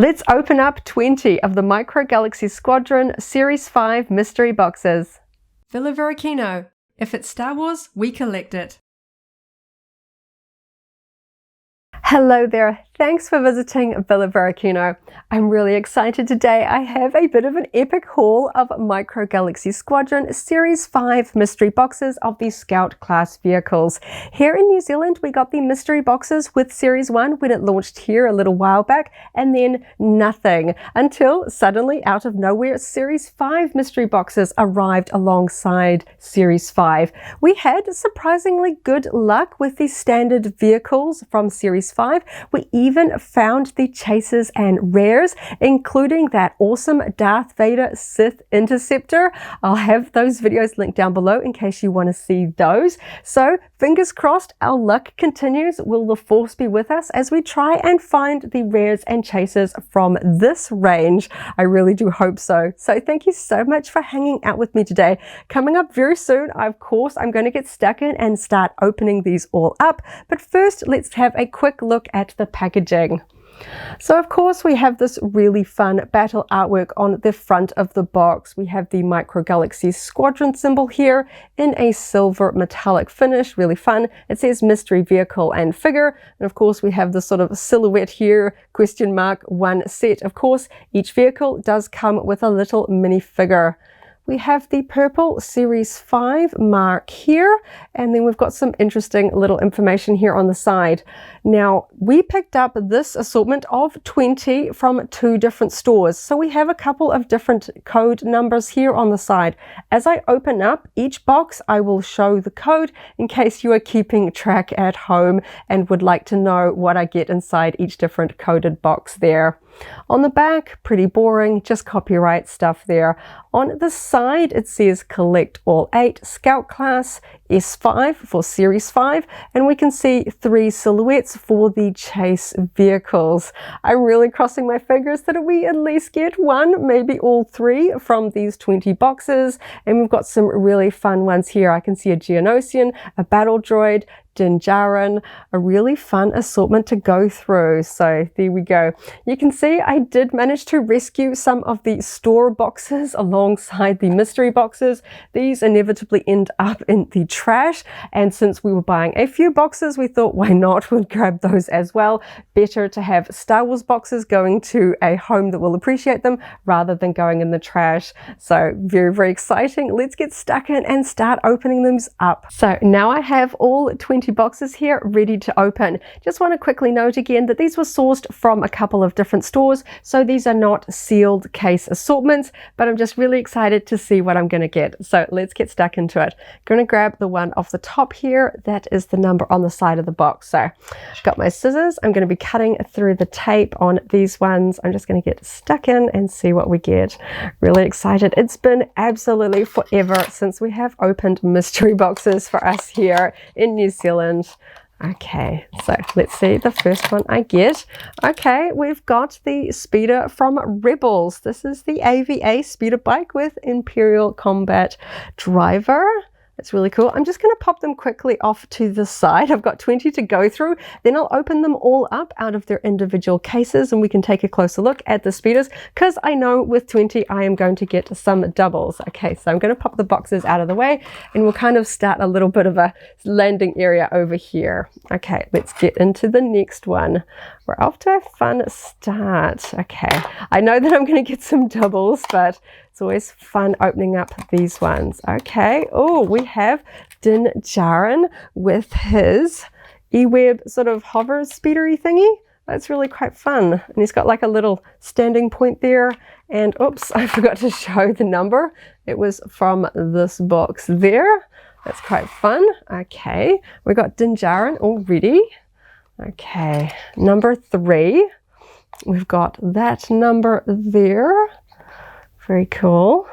Let's open up 20 of the Micro Galaxy Squadron Series 5 mystery boxes. Villa Varykino. If it's Star Wars, we collect it. Hello there, thanks for visiting Villa Varykino. I'm really excited today. I have a bit of an epic haul of Micro Galaxy Squadron Series 5 mystery boxes of the Scout class vehicles. Here in New Zealand, we got the mystery boxes with Series 1 when it launched here a little while back, and then nothing until suddenly out of nowhere, Series 5 mystery boxes arrived alongside Series 5. We had surprisingly good luck with the standard vehicles from Series 5. We even found the chases and rares, including that awesome Darth Vader Sith Interceptor. I'll have those videos linked down below in case you want to see those. So fingers crossed our luck continues. Will the Force be with us as we try and find the rares and chases from this range? I really do hope so. So thank you so much for hanging out with me today. Coming up very soon, of course, I'm going to get stuck in and start opening these all up. But first, let's have a quick look at the packaging. So of course we have this really fun battle artwork on the front of the box. We have the Micro Galaxy Squadron symbol here in a silver metallic finish, really fun. It says mystery vehicle and figure, and of course we have this sort of silhouette here, question mark, one set. Of course each vehicle does come with a little minifigure. We have the purple Series 5 mark here, and then we've got some interesting little information here on the side. Now, we picked up this assortment of 20 from 2 different stores, so we have a couple of different code numbers here on the side. As I open up each box, I will show the code in case you are keeping track at home and would like to know what I get inside each different coded box there. On the back, pretty boring, just copyright stuff there. On the side, it says Collect All 8, Scout Class, S5 for Series 5, and we can see 3 silhouettes for the chase vehicles. I'm really crossing my fingers that we at least get 1, maybe all 3 from these 20 boxes, and we've got some really fun ones here. I can see a Geonosian, a Battle Droid, Din Djarin, a really fun assortment to go through. So there we go. You can see I did manage to rescue some of the store boxes alongside the mystery boxes. These inevitably end up in the trash, and since we were buying a few boxes, we thought why not, we'll grab those as well. Better to have Star Wars boxes going to a home that will appreciate them rather than going in the trash. So very, very exciting. Let's get stuck in and start opening them up. So now I have all 20 boxes here ready to open. Just want to quickly note again that these were sourced from a couple of different stores, so these are not sealed case assortments, but I'm just really excited to see what I'm going to get. So let's get stuck into it. I'm going to grab the one off the top here. That is the number on the side of the box. So I've got my scissors. I'm going to be cutting through the tape on these ones. I'm just going to get stuck in and see what we get. Really excited. It's been absolutely forever since we have opened mystery boxes for us here in New Zealand. Okay, so let's see the first one I get. Okay, we've got the speeder from Rebels. This is the AVA speeder bike with Imperial Combat Driver. It's really cool. I'm just going to pop them quickly off to the side. I've got 20 to go through. Then I'll open them all up out of their individual cases and we can take a closer look at the speeders, because I know with 20 I am going to get some doubles. Okay, so I'm going to pop the boxes out of the way and we'll kind of start a little bit of a landing area over here. Okay, let's get into the next one. We're off to a fun start. Okay, I know that I'm going to get some doubles, but it's always fun opening up these ones. Okay, oh, we have Din Djarin with his E-Web sort of hover speedery thingy. That's really quite fun. And he's got like a little standing point there. And oops, I forgot to show the number. It was from this box there. That's quite fun. Okay, we got Din Djarin already. Okay, number 3. We've got that number there. Very cool.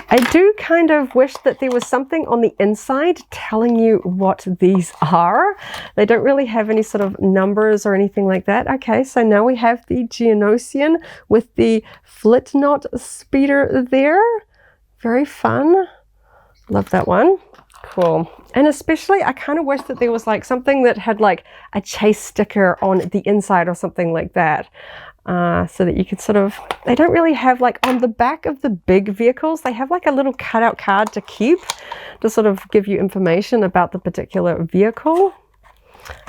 I do kind of wish that there was something on the inside telling you what these are. They don't really have any sort of numbers or anything like that. Okay, so now we have the Geonosian with the Flitnot speeder there. Very fun. Love that one. Cool. And especially, I kind of wish that there was like something that had like a chase sticker on the inside or something like that. So that you could sort of, they don't really have like on the back of the big vehicles, they have like a little cutout card to keep to sort of give you information about the particular vehicle.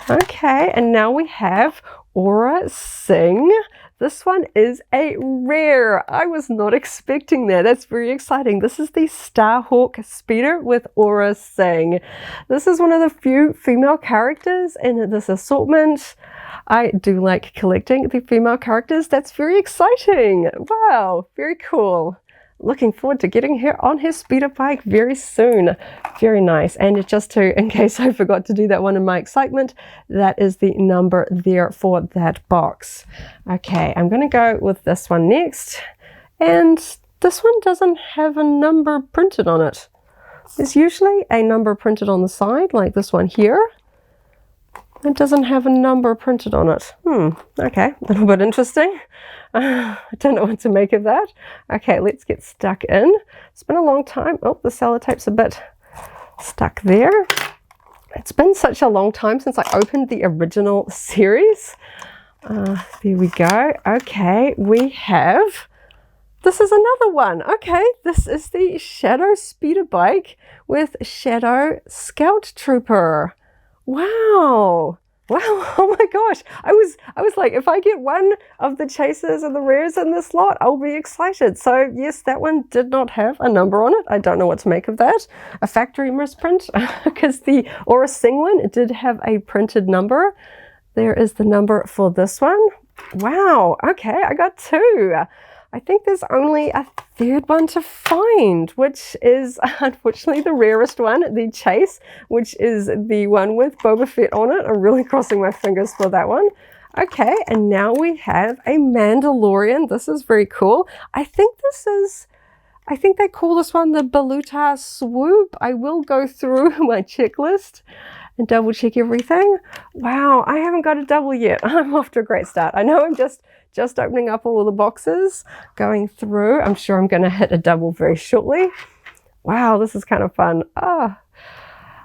Okay, and now we have Aura Singh. This one is a rare. I was not expecting that. That's very exciting. This is the Starhawk Speeder with Aura Singh. This is one of the few female characters in this assortment. I do like collecting the female characters. That's very exciting. Wow, very cool. Looking forward to getting her on her speeder bike very soon. Very nice. And just to, in case I forgot to do that one in my excitement, that is the number there for that box. Okay, I'm going to go with this one next. And this one doesn't have a number printed on it. There's usually a number printed on the side, like this one here. It doesn't have a number printed on it. Okay, a little bit interesting. I don't know what to make of that. Okay, let's get stuck in. It's been a long time. Oh, the sellotape's a bit stuck there. It's been such a long time since I opened the original series. There we go. Okay, we have, this is another one. Okay, this is the Shadow Speeder Bike with Shadow Scout Trooper. Wow. Wow, oh my gosh. I was like, if I get one of the chasers and the rares in this lot, I'll be excited. So yes, that one did not have a number on it. I don't know what to make of that. A factory misprint, because the Aura Singh one did have a printed number. There is the number for this one. Wow, okay, I got two. I think there's only a third one to find, which is unfortunately the rarest one, the Chase, which is the one with Boba Fett on it. I'm really crossing my fingers for that one. Okay, and now we have a Mandalorian. This is very cool. I think they call this one the Baluta Swoop. I will go through my checklist and double check everything. Wow, I haven't got a double yet. I'm off to a great start. I know I'm just opening up all of the boxes, going through. I'm sure I'm going to hit a double very shortly. Wow, this is kind of fun.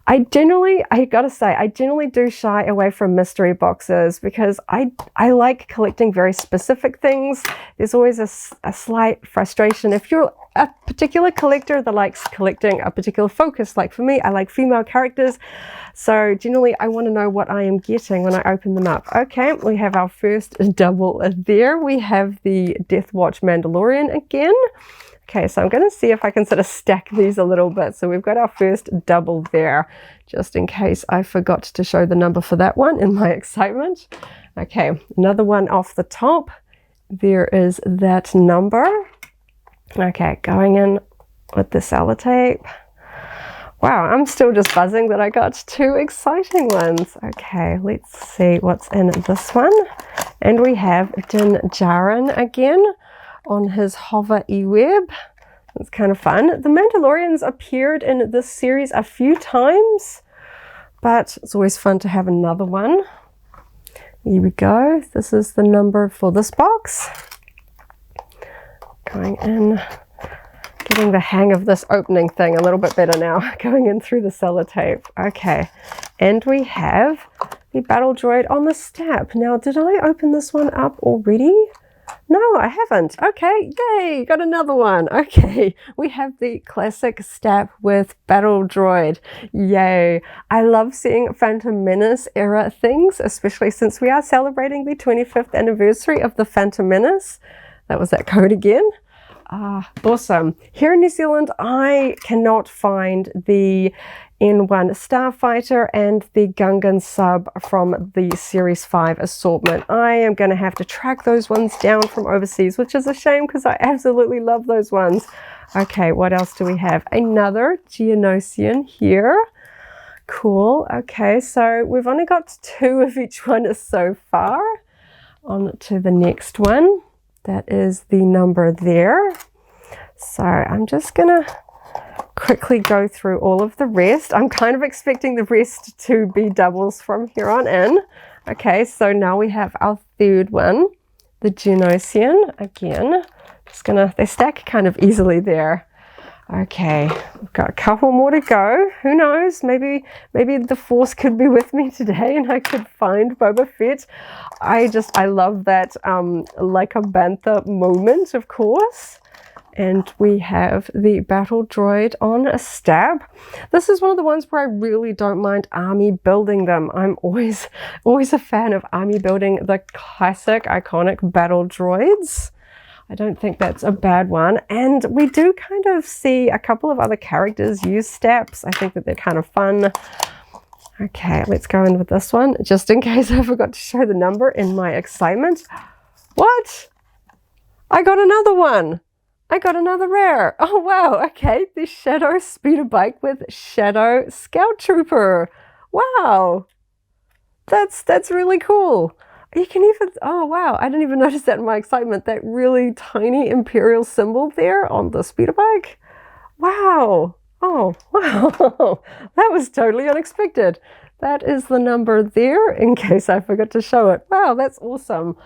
I gotta say, I generally do shy away from mystery boxes because I like collecting very specific things. There's always a slight frustration. If you're a particular collector that likes collecting a particular focus, like for me, I like female characters. So generally, I want to know what I am getting when I open them up. Okay, we have our first double there. We have the Death Watch Mandalorian again. Okay, so I'm going to see if I can sort of stack these a little bit. So we've got our first double there, just in case I forgot to show the number for that one in my excitement. Okay, another one off the top. There is that number. Okay, going in with the sellotape. Wow, I'm still just buzzing that I got two exciting ones. Okay, let's see what's in this one. And we have Din Djarin again on his hover e-web. It's kind of fun. The Mandalorians appeared in this series a few times, but it's always fun to have another one. Here we go. This is the number for this box. Going in, getting the hang of this opening thing a little bit better now, going in through the sellotape. Okay, and we have the battle droid on the step. Now, did I open this one up already? No, I haven't. Okay, yay, got another one. Okay, we have the classic step with battle droid. Yay. I love seeing Phantom Menace era things, especially since we are celebrating the 25th anniversary of the Phantom Menace. That was that code again. Awesome. Here in New Zealand, I cannot find the N1 Starfighter and the Gungan sub from the Series 5 assortment. I am going to have to track those ones down from overseas, which is a shame because I absolutely love those ones. Okay, what else do we have? Another Geonosian here. Cool. Okay, so we've only got two of each one so far. On to the next one. That is the number there. So I'm just going to quickly go through all of the rest. I'm kind of expecting the rest to be doubles from here on in. Okay, so now we have our third one, the Geonosian again. Just gonna, they stack kind of easily there. Okay, we've got a couple more to go. Who knows? Maybe the Force could be with me today and I could find Boba Fett. I love that like a bantha moment, of course. And we have the battle droid on a stab. This is one of the ones where I really don't mind army building them. I'm always a fan of army building the classic iconic battle droids. I don't think that's a bad one. And we do kind of see a couple of other characters use steps. I think that they're kind of fun. Okay, let's go in with this one, just in case I forgot to show the number in my excitement. What? I got another one. I got another rare. Oh, wow. Okay, the Shadow speeder bike with Shadow Scout Trooper. Wow. That's really cool. You can even, oh wow, I didn't even notice that in my excitement, that really tiny Imperial symbol there on the speeder bike. Wow. Oh, wow. That was totally unexpected. That is the number there, in case I forgot to show it. Wow, that's awesome.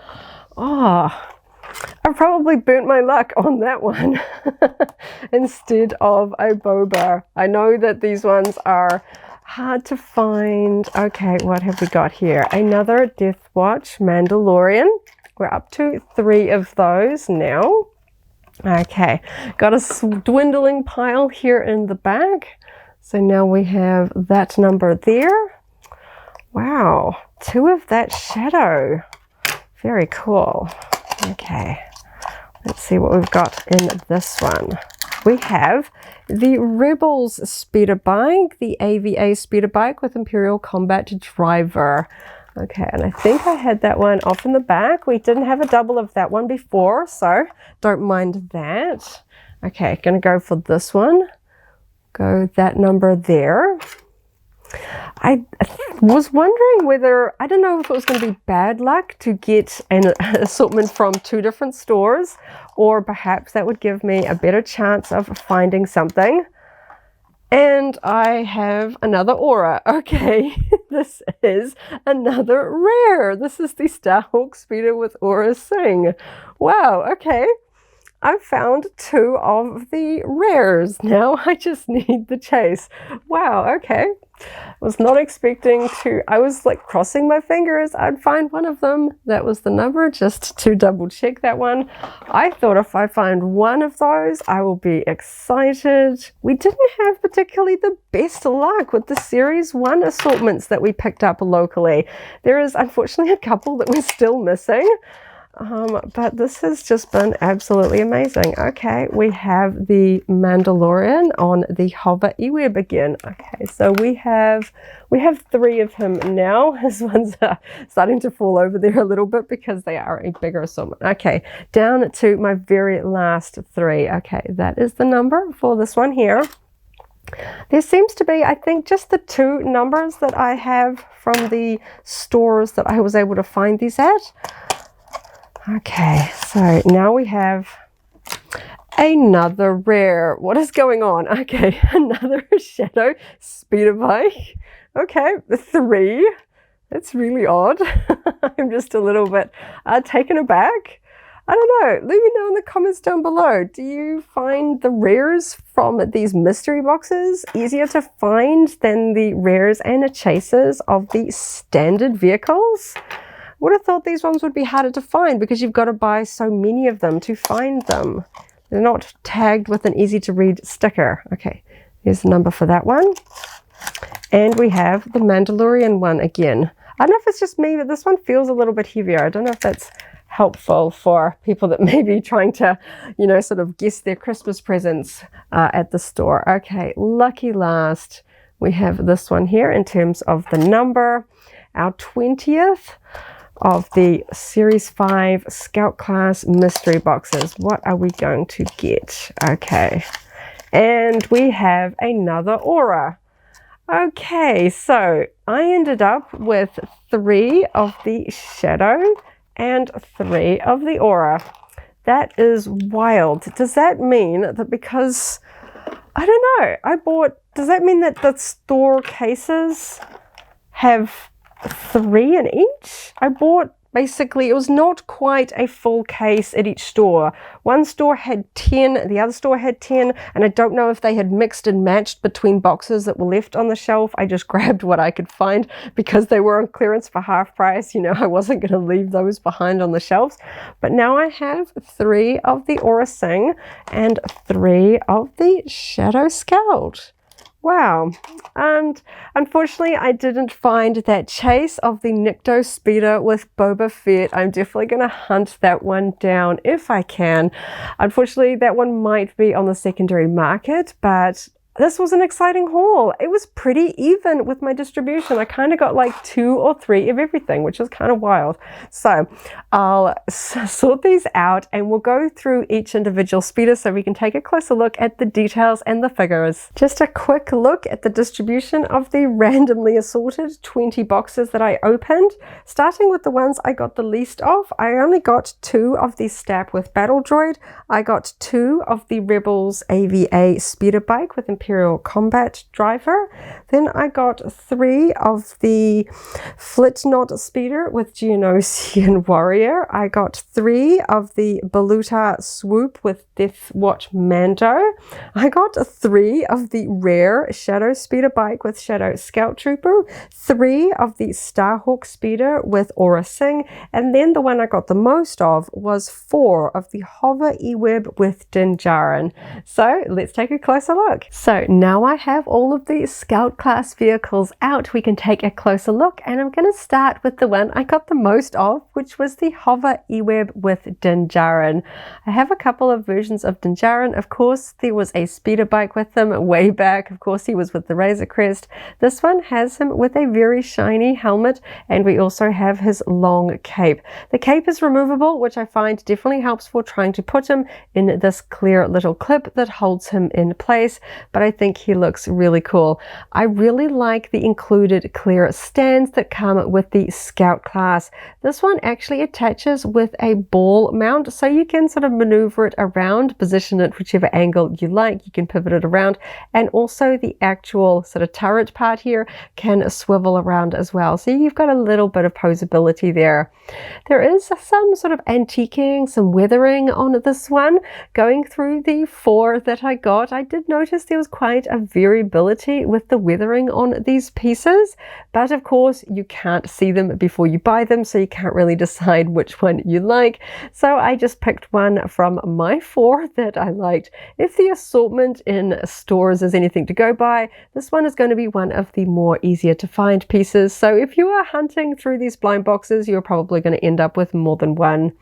Oh, I probably burnt my luck on that one instead of a Boba. I know that these ones are hard to find. Okay, what have we got here? Another Death Watch Mandalorian. We're up to 3 of those now. Okay, got a dwindling pile here in the back. So now we have that number there. Wow, 2 of that Shadow. Very cool. Okay, let's see what we've got in this one. We have the Rebels speeder bike, the AVA speeder bike with Imperial Combat Driver. Okay, and I think I had that one off in the back. We didn't have a double of that one before, so don't mind that. Okay, gonna go for this one. Go that number there. I was wondering whether, I don't know if it was going to be bad luck to get an assortment from 2 different stores, or perhaps that would give me a better chance of finding something. And I have another aura. Okay, this is another rare. This is the Starhawk Speeder with Aura Sing. Wow, okay. I've found 2 of the rares. Now I just need the chase. Wow, okay. Was not expecting to, I was like crossing my fingers I'd find one of them. That was the number, just to double check that one. I thought if I find one of those, I will be excited. We didn't have particularly the best luck with the Series 1 assortments that we picked up locally. There is unfortunately a couple that we're still missing. But this has just been absolutely amazing. Okay, we have the Mandalorian on the Hover E-Web again. Okay, so we have 3 of him now. His ones are starting to fall over there a little bit because they are a bigger assortment. Okay, down to my very last 3. Okay, that is the number for this one here. There seems to be, I think, just the 2 numbers that I have from the stores that I was able to find these at. Okay, so now we have another rare. What is going on? Okay, another Shadow speeder bike. Okay, 3. That's really odd. I'm just a little bit taken aback. I don't know. Let me know in the comments down below. Do you find the rares from these mystery boxes easier to find than the rares and the chases of the standard vehicles? Would have thought these ones would be harder to find because you've got to buy so many of them to find them. They're not tagged with an easy to read sticker. Okay, here's the number for that one. And we have the Mandalorian one again. I don't know if it's just me, but this one feels a little bit heavier. I don't know if that's helpful for people that may be trying to, you know, sort of guess their Christmas presents at the store. Okay, lucky last. We have this one here in terms of the number, our 20th. Of the Series 5 Scout Class mystery boxes. What are we going to get? Okay, and we have another aura. Okay, so I ended up with 3 of the Shadow and 3 of the aura. That is wild. Does that mean that because, I don't know, does that mean that the store cases have 3 in each? I bought basically, it was not quite a full case at each store. One store had 10, the other store had 10, and I don't know if they had mixed and matched between boxes that were left on the shelf. I just grabbed what I could find because they were on clearance for half price. You know, I wasn't going to leave those behind on the shelves. But now I have 3 of the Aura Sing and 3 of the Shadow Scout. Wow. And unfortunately, I didn't find that chase of the Nikto Speeder with Boba Fett. I'm definitely going to hunt that one down if I can. Unfortunately, that one might be on the secondary market, but this was an exciting haul. It was pretty even with my distribution. I kind of got like 2 or 3 of everything, which is kind of wild. So I'll sort these out and we'll go through each individual speeder so we can take a closer look at the details and the figures. Just a quick look at the distribution of the randomly assorted 20 boxes that I opened. Starting with the ones I got the least of, I only got 2 of the Stab with Battle Droid. I got 2 of the Rebels AVA speeder bike with Imperial Combat Driver. Then I got 3 of the Flitnot speeder with Geonosian Warrior. I got 3 of the Baluta Swoop with Death Watch Mando. I got 3 of the rare Shadow speeder bike with Shadow Scout Trooper. 3 of the Starhawk speeder with Aura Sing. And then the one I got the most of was 4 of the Hover E-Web with Din Djarin. So let's take a closer look. So now I have all of the Scout class vehicles out, we can take a closer look, and I'm going to start with the one I got the most of, which was the Hover E-Web with Din Djarin. I have a couple of versions of Din Djarin. Of course, there was a speeder bike with him way back. Of course, he was with the Razor Crest. This one has him with a very shiny helmet, and we also have his long cape. The cape is removable, which I find definitely helps for trying to put him in this clear little clip that holds him in place, but I think he looks really cool. I really like the included clear stands that come with the Scout class. This one actually attaches with a ball mount, so you can sort of maneuver it around, position it whichever angle you like. You can pivot it around, and also the actual sort of turret part here can swivel around as well. So you've got a little bit of posability there. There is some sort of antiquing, some weathering on this one. Going through the 4 that I got, I did notice there was quite a variability with the weathering on these pieces, but of course you can't see them before you buy them, so you can't really decide which one you like. So I just picked one from my 4 that I liked. If the assortment in stores is anything to go by, this one is going to be one of the more easier to find pieces. So if you are hunting through these blind boxes, you're probably going to end up with more than one.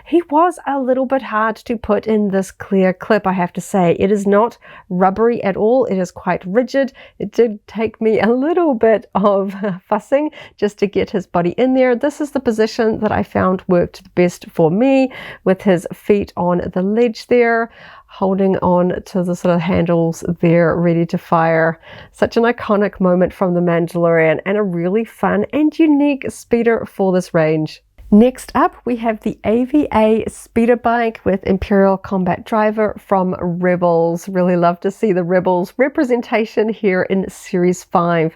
He was a little bit hard to put in this clear clip, I have to say. It is not rubbery at all. It is quite rigid. It did take me a little bit of fussing just to get his body in there. This is the position that I found worked the best for me, with his feet on the ledge there, holding on to the sort of handles there, ready to fire. Such an iconic moment from The Mandalorian, and a really fun and unique speeder for this range. Next up, we have the AVA speeder bike with Imperial Combat Driver from Rebels. Really love to see the Rebels representation here in Series 5.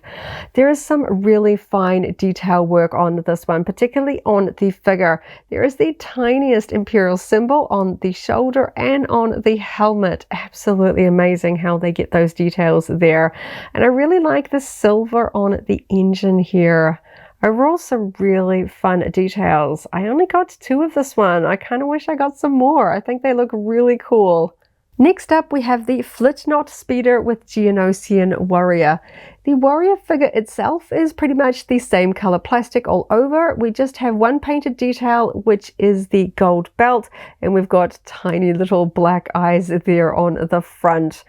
There is some really fine detail work on this one, particularly on the figure. There is the tiniest Imperial symbol on the shoulder and on the helmet. Absolutely amazing how they get those details there. And I really like the silver on the engine here. Overall, some really fun details. I only got 2 of this one. I kind of wish I got some more. I think they look really cool. Next up, we have the Flitnot speeder with Geonosian Warrior. The Warrior figure itself is pretty much the same color plastic all over. We just have one painted detail, which is the gold belt, and we've got tiny little black eyes there on the front.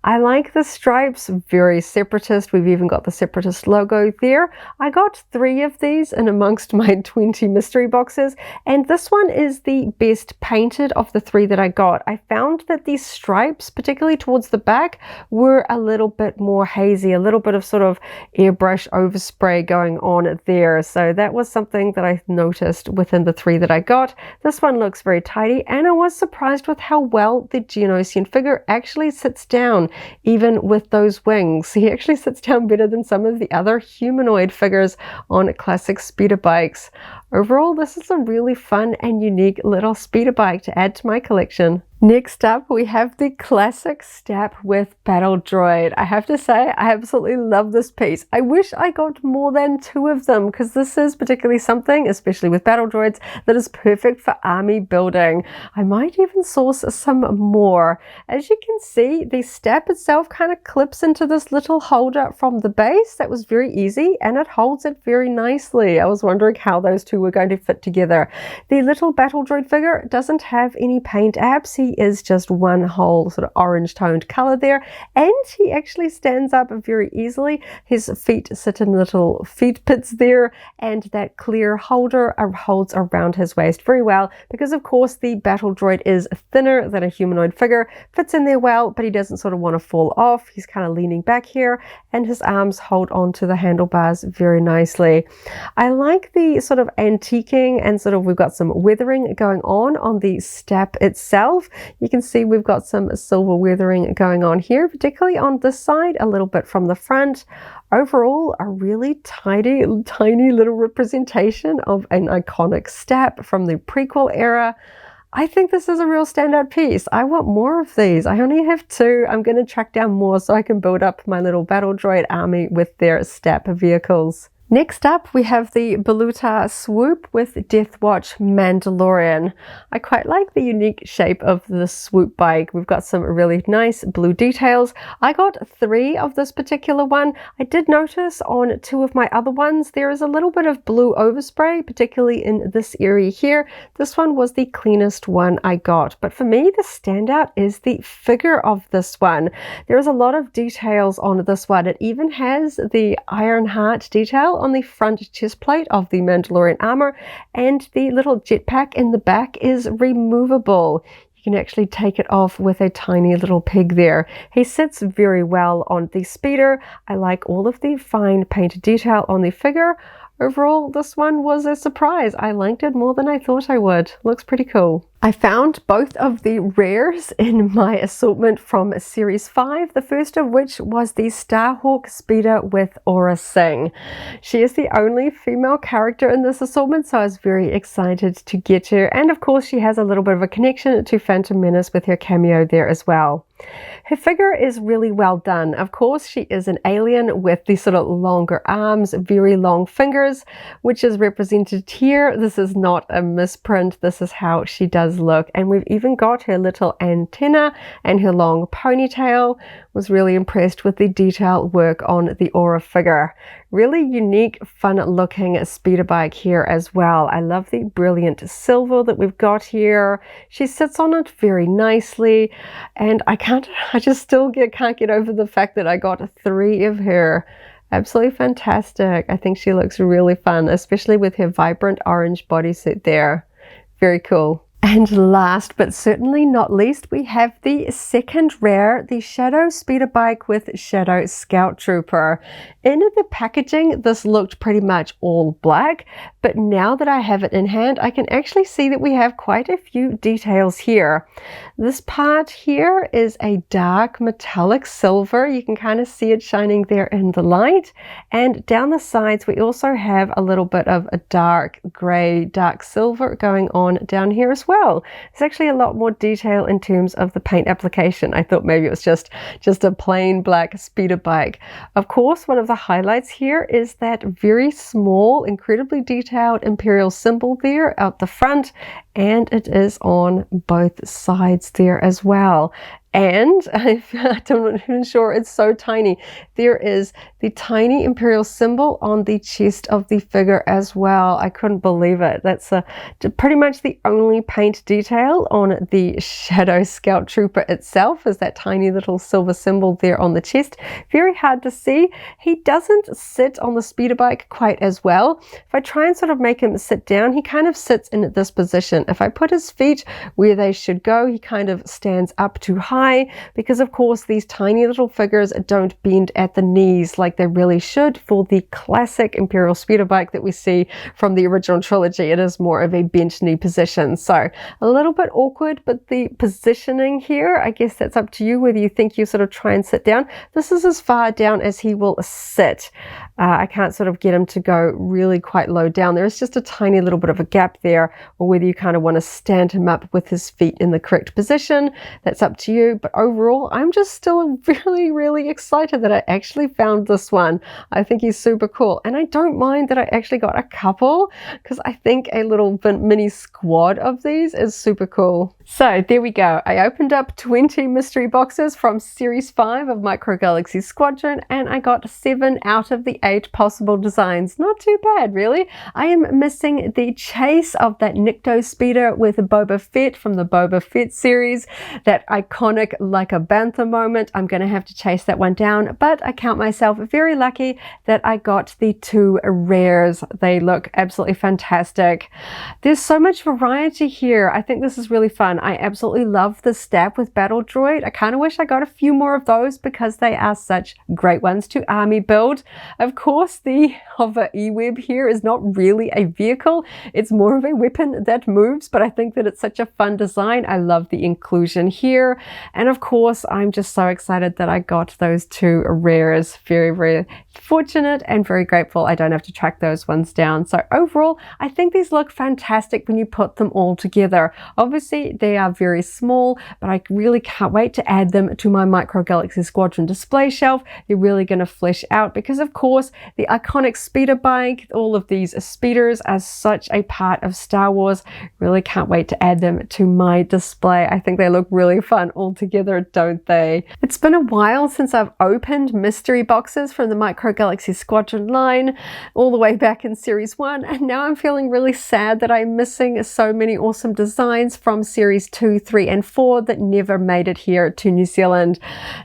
I like the stripes, very Separatist. We've even got the Separatist logo there. I got 3 of these in amongst my 20 mystery boxes, and this one is the best painted of the 3 that I got. I found that these stripes, particularly towards the back, were a little bit more hazy, a little bit of sort of airbrush overspray going on there. So that was something that I noticed within the 3 that I got. This one looks very tidy, and I was surprised with how well the Geonosian figure actually sits down, even with those wings. He actually sits down better than some of the other humanoid figures on classic speeder bikes. Overall, this is a really fun and unique little speeder bike to add to my collection. Next up, we have the classic step with battle droid. I have to say, I absolutely love this piece. I wish I got more than 2 of them, because this is particularly something, especially with battle droids, that is perfect for army building. I might even source some more. As you can see, the step itself kind of clips into this little holder from the base. That was very easy, and it holds it very nicely. I was wondering how those two were going to fit together. The little battle droid figure doesn't have any paint apps. He is just one whole sort of orange toned color there, and he actually stands up very easily. His feet sit in little feet pits there, and that clear holder holds around his waist very well, because of course the battle droid is thinner than a humanoid figure, fits in there well, but he doesn't sort of want to fall off. He's kind of leaning back here, and his arms hold onto the handlebars very nicely. I like the sort of antiquing, and sort of we've got some weathering going on the step itself. You can see we've got some silver weathering going on here, particularly on this side, a little bit from the front. Overall, a really tiny little representation of an iconic step from the prequel era. I think this is a real standout piece. I want more of these. I only have 2. I'm going to track down more so I can build up my little battle droid army with their step vehicles. Next up, we have the Beluta Swoop with Death Watch Mandalorian. I quite like the unique shape of the swoop bike. We've got some really nice blue details. I got 3 of this particular one. I did notice on 2 of my other ones there is a little bit of blue overspray, particularly in this area here. This one was the cleanest one I got, but for me the standout is the figure of this one. There is a lot of details on this one. It even has the Iron Heart detail on the front chest plate of the Mandalorian armor, and the little jetpack in the back is removable. You can actually take it off with a tiny little peg there. He sits very well on the speeder. I like all of the fine paint detail on the figure. Overall, this one was a surprise. I liked it more than I thought I would. Looks pretty cool. I found both of the rares in my assortment from Series 5, the first of which was the Starhawk Speeder with Aura Singh. She is the only female character in this assortment, so I was very excited to get her. And of course, she has a little bit of a connection to Phantom Menace with her cameo there as well. Her figure is really well done. Of course, she is an alien with these sort of longer arms, very long fingers, which is represented here. This is not a misprint. This is how she does look. And we've even got her little antenna and her long ponytail. Was really impressed with the detail work on the Aura figure. Really unique, fun looking speeder bike here as well. I love the brilliant silver that we've got here. She sits on it very nicely, and I just still can't get over the fact that I got 3 of her. Absolutely fantastic. I think she looks really fun, especially with her vibrant orange bodysuit there. Very cool. And last but certainly not least, we have the second rare, the Shadow Speeder Bike with Shadow Scout Trooper. In the packaging, this looked pretty much all black, but now that I have it in hand, I can actually see that we have quite a few details here. This part here is a dark metallic silver. You can kind of see it shining there in the light. And down the sides, we also have a little bit of a dark gray, dark silver going on down here as well. There's actually a lot more detail in terms of the paint application. I thought maybe it was just a plain black speeder bike. Of course, one of the highlights here is that very small, incredibly detailed Imperial symbol there out the front, and it is on both sides there as well. And I'm not even sure, it's so tiny. There is the tiny Imperial symbol on the chest of the figure as well. I couldn't believe it. That's pretty much the only paint detail on the Shadow Scout Trooper itself, is that tiny little silver symbol there on the chest. Very hard to see. He doesn't sit on the speeder bike quite as well. If I try and sort of make him sit down, he kind of sits in this position, If I put his feet where they should go, he kind of stands up too high, because of course these tiny little figures don't bend at the knees like they really should for the classic Imperial speeder bike that we see from the original trilogy. It is more of a bent knee position, so a little bit awkward, but the positioning here, I guess that's up to you whether you think you sort of try and sit down. This is as far down as he will sit. I can't sort of get him to go really quite low down. There is just a tiny little bit of a gap there, or whether you kind of want to stand him up with his feet in the correct position, that's up to you. But overall, I'm just still really excited that I actually found this one. I think he's super cool, and I don't mind that I actually got a couple, because I think a little mini squad of these is super cool. So there we go. I opened up 20 mystery boxes from Series 5 of Micro Galaxy Squadron, and I got 7 out of the 8 possible designs. Not too bad, really. I am missing the chase of that Nikto speeder with Boba Fett from the Boba Fett series. That iconic like a bantha moment. I'm going to have to chase that one down, but I count myself very lucky that I got the 2 rares. They look absolutely fantastic. There's so much variety here. I think this is really fun. I absolutely love the stab with battle droid. I kind of wish I got a few more of those because they are such great ones to army build. Of course, the hover e-web here is not really a vehicle. It's more of a weapon that moves, but I think that it's such a fun design. I love the inclusion here. And of course, I'm just so excited that I got those 2 rares. Very fortunate and very grateful I don't have to track those ones down. So overall, I think these look fantastic when you put them all together. Obviously, they are very small, but I really can't wait to add them to my Micro Galaxy Squadron display shelf. They're really going to flesh out because, of course, the iconic speeder bike, all of these speeders are such a part of Star Wars. Really can't wait to add them to my display. I think they look really fun all together, don't they? It's been a while since I've opened mystery boxes from the Micro Galaxy Squadron line, all the way back in Series 1, and now I'm feeling really sad that I'm missing so many awesome designs from Series 2, 3, and 4 that never made it here to New Zealand.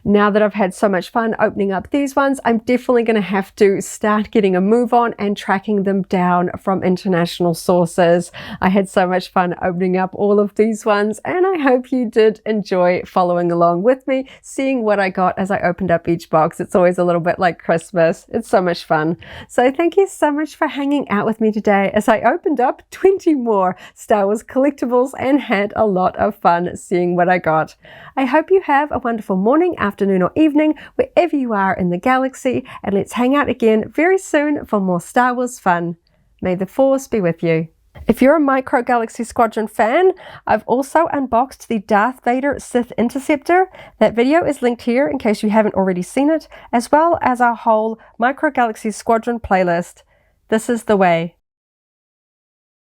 Now that I've had so much fun opening up these ones, I'm definitely going to have to start getting a move on and tracking them down from international sources. I had so much fun opening up all of these ones, and I hope you did enjoy following along with me, seeing what I got as I opened up each box. It's always a little bit like Christmas. It's so much fun. So thank you so much for hanging out with me today as I opened up 20 more Star Wars collectibles and had a lot of fun seeing what I got. I hope you have a wonderful morning, afternoon, or evening wherever you are in the galaxy, and let's hang out again very soon for more Star Wars fun. May the Force be with you. If you're a Micro Galaxy Squadron fan, I've also unboxed the Darth Vader Sith Interceptor. That video is linked here in case you haven't already seen it, as well as our whole Micro Galaxy Squadron playlist. This is the way.